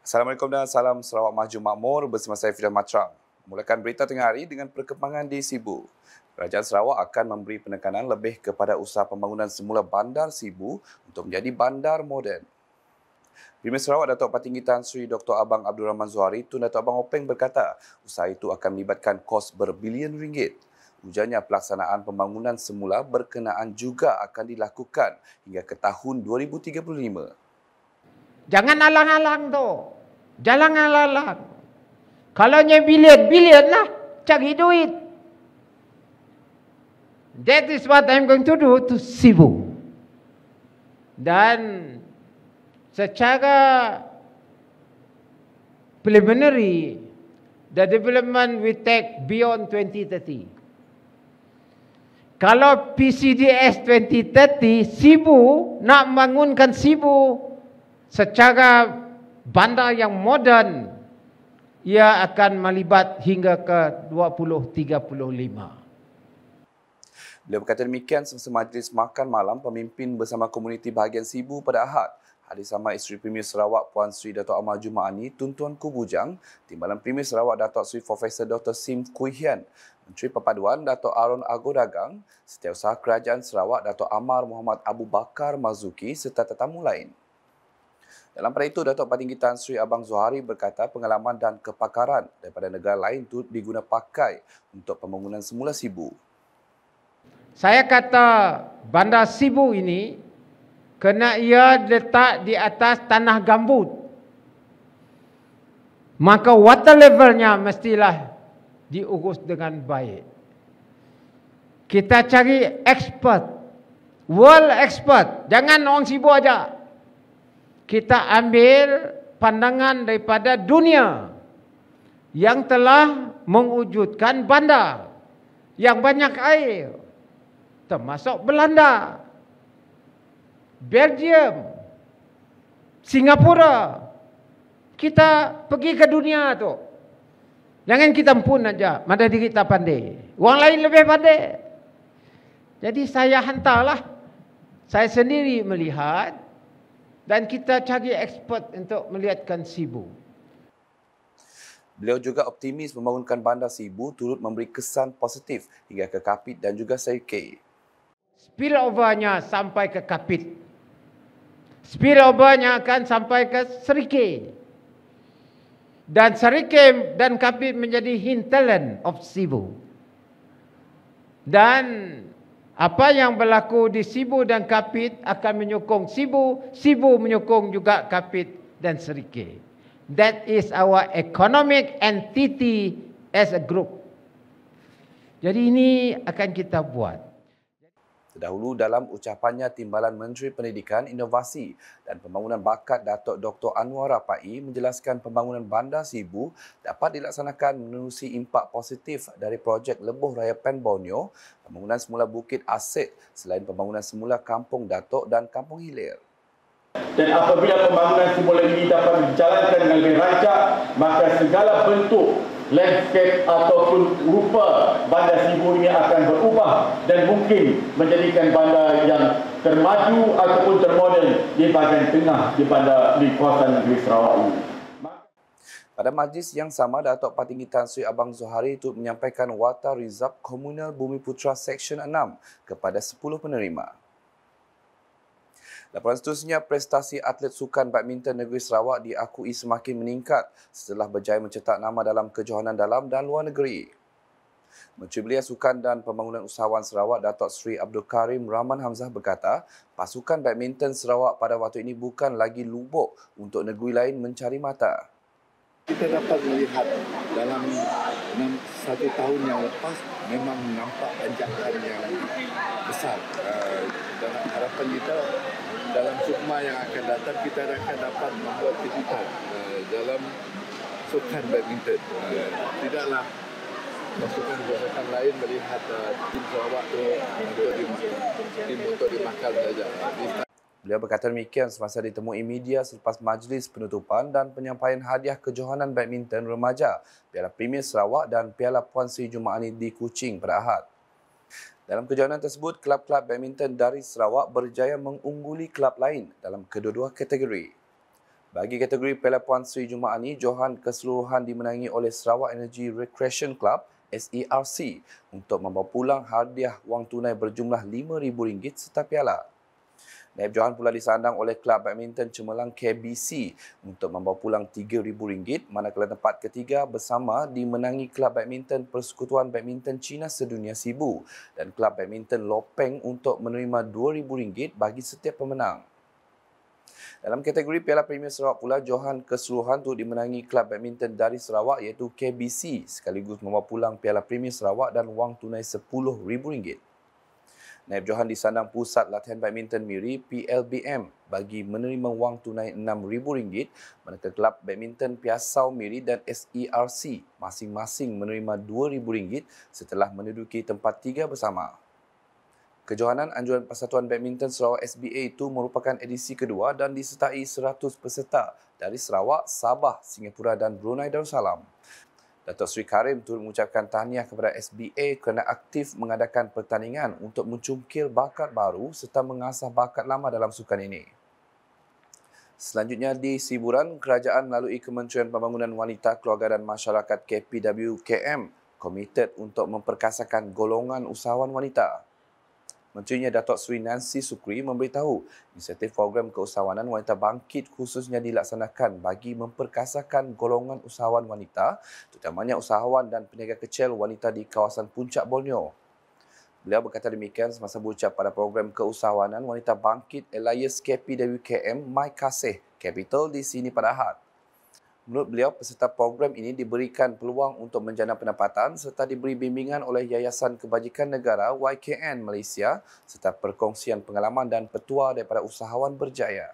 Assalamualaikum dan salam Sarawak Maju Makmur bersama saya Fidah Matrang. Mulakan berita tengah hari dengan perkembangan di Sibu. Kerajaan Sarawak akan memberi penekanan lebih kepada usaha pembangunan semula bandar Sibu untuk menjadi bandar moden. Premier Sarawak Datuk Patinggi Tan Sri Dr. Abang Abdul Rahman Zuhari Tun Datuk Abang Openg berkata, usaha itu akan melibatkan kos berbilion ringgit. Ujarnya pelaksanaan pembangunan semula berkenaan juga akan dilakukan hingga ke tahun 2035. Jangan alang-alang tu. Jangan alang-alang. Kalau nya bilion lah. Cari duit. That is what I'm going to do to Sibu. Dan secara preliminary, the development will take beyond 2030. Kalau PCDS 2030, Sibu, nak bangunkan Sibu secara bandar yang moden, ia akan melibat hingga ke 2035. Beliau berkata demikian semasa majlis makan malam pemimpin bersama komuniti bahagian Sibu pada Ahad. Hadir sama Isteri Premier Sarawak Puan Sri Dato' Amal Jumaani, Tun Ku Bujang, Timbalan Premier Sarawak Dato' Sri Profesor Dr. Sim Kui Hian, Menteri Perpaduan Dato' Aaron Agodagang, Setiausaha Kerajaan Sarawak Dato' Amar Muhammad Abu Bakar Mazuki serta tetamu lain. Dalam pada itu, Datuk Patinggi Tan Sri Abang Zuhari berkata pengalaman dan kepakaran daripada negara lain itu diguna pakai untuk pembangunan semula Sibu. Saya kata bandar Sibu ini kerana ia letak di atas tanah gambut, maka water levelnya mestilah diurus dengan baik. Kita cari expert, world expert, jangan orang Sibu aja. Kita ambil pandangan daripada dunia yang telah mewujudkan bandar yang banyak air, termasuk Belanda, Belgium, Singapura. Kita pergi ke dunia tu. Jangan kita pun aja, mana diri kita pandai. Orang lain lebih pandai. Jadi saya hantarlah. Saya sendiri melihat dan kita cari expert untuk melihatkan Sibu. Beliau juga optimis membangunkan bandar Sibu turut memberi kesan positif hingga ke Kapit dan juga Serikei. Spillover-nya sampai ke Kapit. Spillover-nya akan sampai ke Serikei. Dan Serikei dan Kapit menjadi hinterland of Sibu. Dan apa yang berlaku di Sibu dan Kapit akan menyokong Sibu, Sibu menyokong juga Kapit dan Serikei. That is our economic entity as a group. Jadi ini akan kita buat. Terdahulu dalam ucapannya Timbalan Menteri Pendidikan, Inovasi dan Pembangunan Bakat Datuk Dr. Anwar Rapai menjelaskan pembangunan bandar Sibu dapat dilaksanakan menerusi impak positif dari projek Lebuh Raya Pen Borneo, pembangunan semula Bukit Asit selain pembangunan semula Kampung Datuk dan Kampung Hilir. Dan apabila pembangunan semula ini dapat dijalankan dengan lebih rancak, maka segala bentuk landscape ataupun rupa bandar Sibu ini akan berubah dan mungkin menjadikan bandar yang termaju ataupun termoden di bahagian tengah di kawasan negeri Sarawak ini. Pada majlis yang sama, Datuk Patinggi Tan Sri Abang Zuhari itu menyampaikan Water Reserve Komunal Bumiputra Seksyen 6 kepada 10 penerima. Laporan seterusnya, prestasi atlet sukan badminton negeri Sarawak diakui semakin meningkat setelah berjaya mencetak nama dalam kejohanan dalam dan luar negeri. Menteri Belia Sukan dan Pembangunan Usahawan Sarawak Datuk Sri Abdul Karim Rahman Hamzah berkata, pasukan badminton Sarawak pada waktu ini bukan lagi lubuk untuk negeri lain mencari mata. Kita dapat melihat dalam 1 tahun yang lepas memang nampak anjakan yang besar. Dan harapan kita dalam sukma yang akan datang kita akan dapat membuat kejutan dalam sukan badminton. Tidaklah pasukan-pasukan lain melihat tim Sarawak untuk dimakan saja. Beliau berkata demikian semasa ditemui media selepas majlis penutupan dan penyampaian hadiah kejohanan badminton remaja Piala Premier Sarawak dan Piala Puan Sri Jumaani di Kuching pada Ahad. Dalam kejohanan tersebut, kelab-kelab badminton dari Sarawak berjaya mengungguli kelab lain dalam kedua-dua kategori. Bagi kategori Piala Puan Sri Jumaat ini, johan keseluruhan dimenangi oleh Sarawak Energy Recreation Club SERC untuk membawa pulang hadiah wang tunai berjumlah RM5,000 serta piala. Naib johan pula disandang oleh Kelab Badminton Cemerlang KBC untuk membawa pulang RM3,000, manakala tempat ketiga bersama dimenangi Kelab Badminton Persekutuan Badminton Cina Sedunia Sibu dan Kelab Badminton Lopeng untuk menerima RM2,000 bagi setiap pemenang. Dalam kategori Piala Premier Sarawak pula, johan keseluruhan itu dimenangi Kelab Badminton dari Sarawak iaitu KBC sekaligus membawa pulang Piala Premier Sarawak dan wang tunai RM10,000. Naib johan disandang Pusat Latihan Badminton Miri PLBM bagi menerima wang tunai RM6,000, manakala Kelab Badminton Piasau Miri dan SERC masing-masing menerima RM2,000 setelah menduduki tempat 3 bersama. Kejohanan Anjuran Persatuan Badminton Sarawak SBA itu merupakan edisi kedua dan disertai 100 peserta dari Sarawak, Sabah, Singapura dan Brunei Darussalam. Datuk Seri Karim turut mengucapkan tahniah kepada SBA kerana aktif mengadakan pertandingan untuk mencungkil bakat baru serta mengasah bakat lama dalam sukan ini. Selanjutnya di Siburan, kerajaan melalui Kementerian Pembangunan Wanita, Keluarga dan Masyarakat KPWKM komited untuk memperkasakan golongan usahawan wanita. Menterinya Datuk Seri Nancy Sukri memberitahu inisiatif program keusahawanan wanita bangkit khususnya dilaksanakan bagi memperkasakan golongan usahawan wanita, terutamanya usahawan dan peniaga kecil wanita di kawasan Puncak Borneo. Beliau berkata demikian semasa berucap pada program keusahawanan wanita bangkit Elias KPWKM My Kasih Capital di sini pada Ahad. Menurut beliau, peserta program ini diberikan peluang untuk menjana pendapatan serta diberi bimbingan oleh Yayasan Kebajikan Negara YKN Malaysia serta perkongsian pengalaman dan petua daripada usahawan berjaya.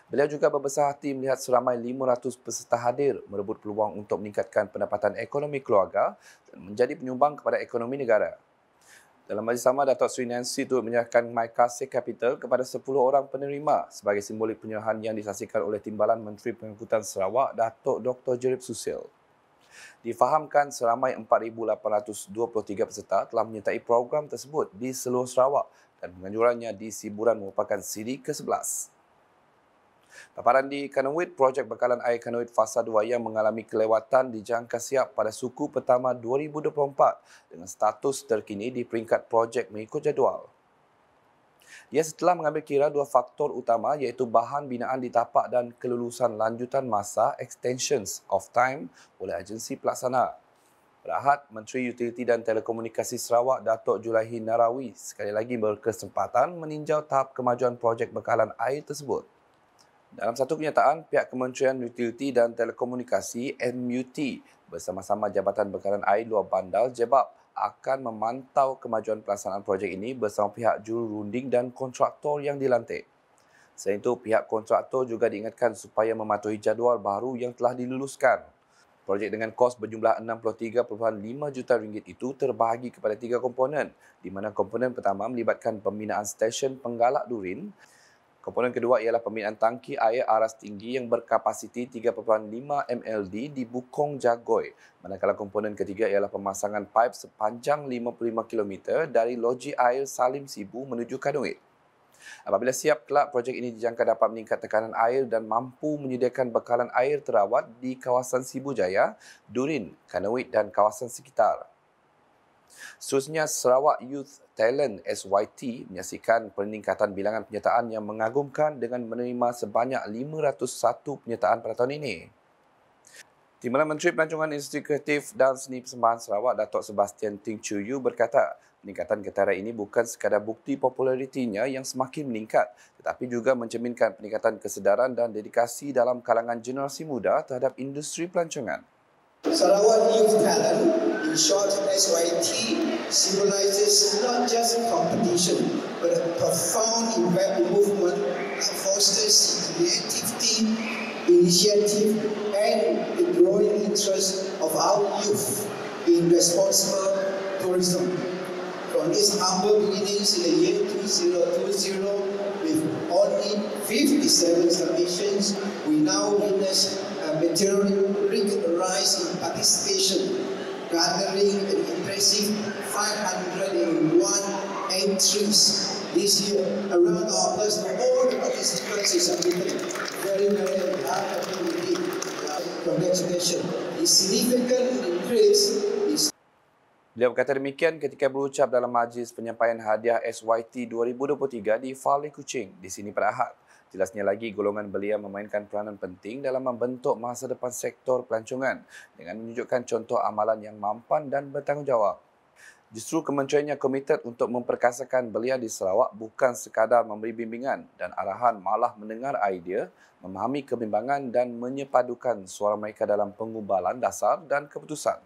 Beliau juga berbesar hati melihat seramai 500 peserta hadir merebut peluang untuk meningkatkan pendapatan ekonomi keluarga dan menjadi penyumbang kepada ekonomi negara. Dalam majlis sama, Datuk Seri Nancy turut menyerahkan My Kasih Capital kepada 10 orang penerima sebagai simbolik penyerahan yang disaksikan oleh Timbalan Menteri Pengangkutan Sarawak, Datuk Dr. Jerib Susil. Difahamkan seramai 4,823 peserta telah menyertai program tersebut di seluruh Sarawak dan penganjurannya di Siburan merupakan siri ke-11. Paparan di Kanawit, projek bekalan air Kanawit Fasa 2 yang mengalami kelewatan dijangka siap pada suku pertama 2024 dengan status terkini di peringkat projek mengikut jadual. Ia setelah mengambil kira dua faktor utama iaitu bahan binaan ditapak dan kelulusan lanjutan masa extensions of time oleh agensi pelaksana. Pada Ahad, Menteri Utiliti dan Telekomunikasi Sarawak Datuk Julaihi Narawi sekali lagi berkesempatan meninjau tahap kemajuan projek bekalan air tersebut. Dalam satu kenyataan, pihak Kementerian Utiliti dan Telekomunikasi MUT bersama-sama Jabatan Bekalan Air Luar Bandar Jebab akan memantau kemajuan pelaksanaan projek ini bersama pihak jururunding dan kontraktor yang dilantik. Selain itu, pihak kontraktor juga diingatkan supaya mematuhi jadual baru yang telah diluluskan. Projek dengan kos berjumlah RM63.5 juta itu terbahagi kepada 3 komponen, di mana komponen pertama melibatkan pembinaan stesen penggalak durin. Komponen kedua ialah pembinaan tangki air aras tinggi yang berkapasiti 3.5 MLD di Bukong Jagoi. Manakala komponen ketiga ialah pemasangan paip sepanjang 55 km dari loji air Salim Sibu menuju Kanawit. Apabila siap kelak, projek ini dijangka dapat meningkat tekanan air dan mampu menyediakan bekalan air terawat di kawasan Sibu Jaya, Durin, Kanawit dan kawasan sekitar. Seterusnya, Sarawak Youth Talent SYT menyaksikan peningkatan bilangan penyertaan yang mengagumkan dengan menerima sebanyak 501 penyertaan pada tahun ini. Timbalan Menteri Pelancongan Industri Kreatif dan Seni Persembahan Sarawak, Datuk Sebastian Ting Chuyu berkata, peningkatan ketara ini bukan sekadar bukti popularitinya yang semakin meningkat, tetapi juga mencerminkan peningkatan kesedaran dan dedikasi dalam kalangan generasi muda terhadap industri pelancongan. Sarawak Youth Talent, in short SYT, symbolizes not just competition, but a profound movement that fosters creativity, initiative, and the growing interest of our youth in responsible tourism. From these humble beginnings in the year 2020, with only 57 submissions, we now witness a meteoric rise in participation, garnering an impressive 501 entries this year. A round of applause for all the estimates is submitted. Very, very large activity. Congratulations. The significant increase is. Beliau berkata demikian ketika berucap dalam majlis penyampaian hadiah SYT 2023 di Fali Kuching di sini pada Ahad. Jelasnya lagi, golongan belia memainkan peranan penting dalam membentuk masa depan sektor pelancongan dengan menunjukkan contoh amalan yang mampan dan bertanggungjawab. Justru kementeriannya komited untuk memperkasakan belia di Sarawak bukan sekadar memberi bimbingan dan arahan, malah mendengar idea, memahami kebimbangan dan menyepadukan suara mereka dalam pengubalan dasar dan keputusan.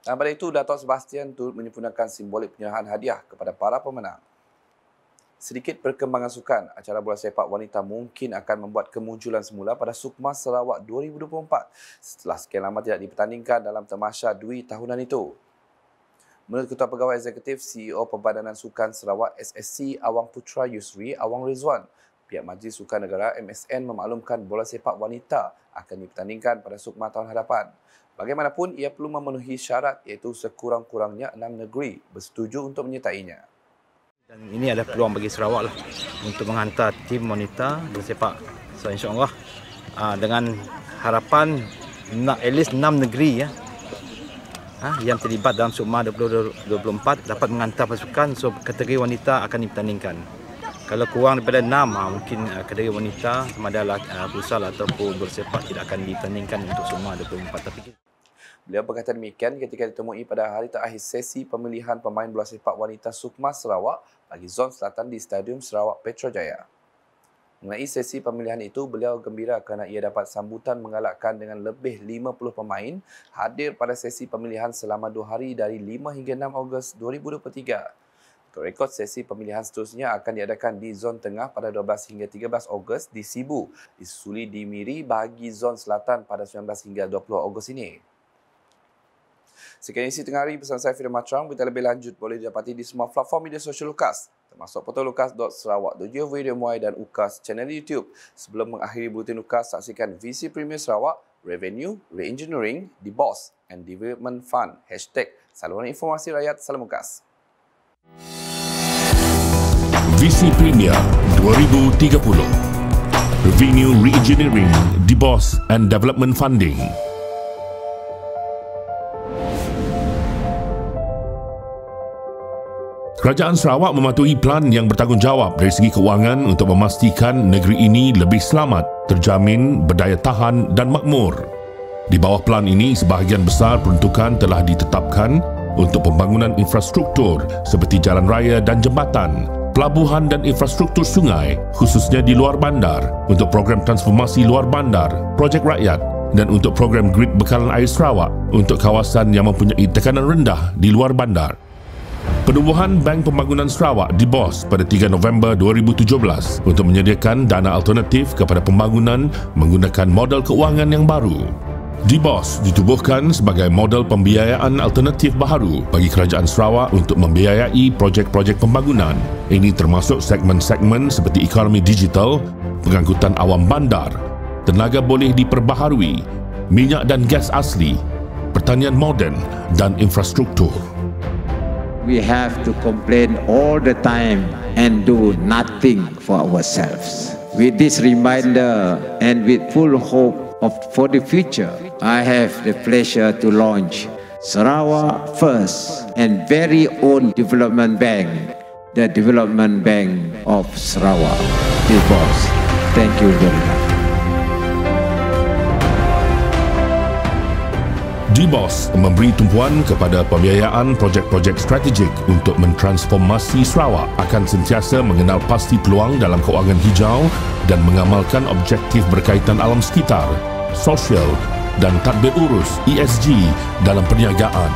Dan pada itu, Dato' Sebastian turut menyempurnakan simbolik penyerahan hadiah kepada para pemenang. Sedikit perkembangan sukan, acara bola sepak wanita mungkin akan membuat kemunculan semula pada Sukma Sarawak 2024 setelah sekian lama tidak dipertandingkan dalam tamasya Dwi tahunan itu. Menurut Ketua Pegawai Eksekutif CEO Perbadanan Sukan Sarawak SSC Awang Putra Yusri Awang Rizwan, pihak Majlis Sukan Negara MSN memaklumkan bola sepak wanita akan dipertandingkan pada Sukma tahun hadapan. Bagaimanapun, ia perlu memenuhi syarat iaitu sekurang-kurangnya 6 negeri bersetuju untuk menyertainya. Dan ini adalah peluang bagi Sarawak lah untuk menghantar tim wanita bersepak. So insya-Allah dengan harapan at least 6 negeri yang terlibat dalam Sukma 2024 dapat menghantar pasukan, so kategori wanita akan dipertandingkan. Kalau kurang daripada 6 mungkin kategori wanita sama ada futsal ataupun bersepak tidak akan dipertandingkan untuk Sukma 2024. Tapi beliau berkata demikian ketika ditemui pada hari terakhir sesi pemilihan pemain bola sepak wanita Sukma Sarawak bagi Zon Selatan di Stadium Sarawak Petrojaya. Mengenai sesi pemilihan itu, beliau gembira kerana ia dapat sambutan menggalakkan dengan lebih 50 pemain hadir pada sesi pemilihan selama 2 hari dari 5 hingga 6 Ogos 2023. Untuk rekod, sesi pemilihan seterusnya akan diadakan di Zon Tengah pada 12 hingga 13 Ogos di Sibu, disusuli di Miri bagi Zon Selatan pada 19 hingga 20 Ogos ini. Sekian isi tengah hari bersama saya Firman Matrang. Berita lebih lanjut boleh didapati di semua platform media sosial Lukas, termasuk portal lukas.sarawak.gov.my dan UKAS channel YouTube. Sebelum mengakhiri buletin Lukas, saksikan VC Premier Sarawak, Revenue, Reengineering, The Boss and Development Fund. #Saluran Informasi Rakyat, Salam UKAS. VC Premier 2030 Revenue, Reengineering, The Boss and Development Funding. Kerajaan Sarawak mematuhi plan yang bertanggungjawab dari segi kewangan untuk memastikan negeri ini lebih selamat, terjamin, berdaya tahan dan makmur. Di bawah plan ini, sebahagian besar peruntukan telah ditetapkan untuk pembangunan infrastruktur seperti jalan raya dan jambatan, pelabuhan dan infrastruktur sungai, khususnya di luar bandar, untuk program transformasi luar bandar, projek rakyat dan untuk program grid bekalan air Sarawak untuk kawasan yang mempunyai tekanan rendah di luar bandar. Penubuhan Bank Pembangunan Sarawak DBOS pada 3 November 2017 untuk menyediakan dana alternatif kepada pembangunan menggunakan model keuangan yang baru. DBOS ditubuhkan sebagai model pembiayaan alternatif baharu bagi Kerajaan Sarawak untuk membiayai projek-projek pembangunan. Ini termasuk segmen-segmen seperti ekonomi digital, pengangkutan awam bandar, tenaga boleh diperbaharui, minyak dan gas asli, pertanian moden dan infrastruktur. We have to complain all the time and do nothing for ourselves. With this reminder and with full hope for the future, I have the pleasure to launch Sarawak First and very own development bank, the Development Bank of Sarawak, DBOS. Thank you very much. DBOS memberi tumpuan kepada pembiayaan projek-projek strategik untuk mentransformasi Sarawak, akan sentiasa mengenal pasti peluang dalam kewangan hijau dan mengamalkan objektif berkaitan alam sekitar, sosial dan tadbir urus ESG dalam perniagaan.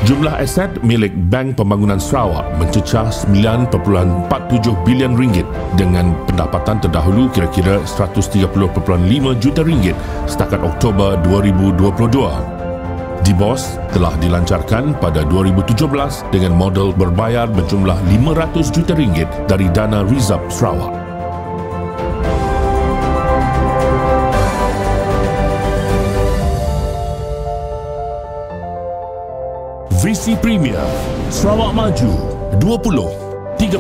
Jumlah aset milik Bank Pembangunan Sarawak mencecah 9.47 bilion ringgit dengan pendapatan terdahulu kira-kira 130.5 juta ringgit setakat Oktober 2022. DBOS telah dilancarkan pada 2017 dengan model berbayar berjumlah 500 juta ringgit dari dana Rizab Sarawak. VC Premier Sarawak Maju 2030.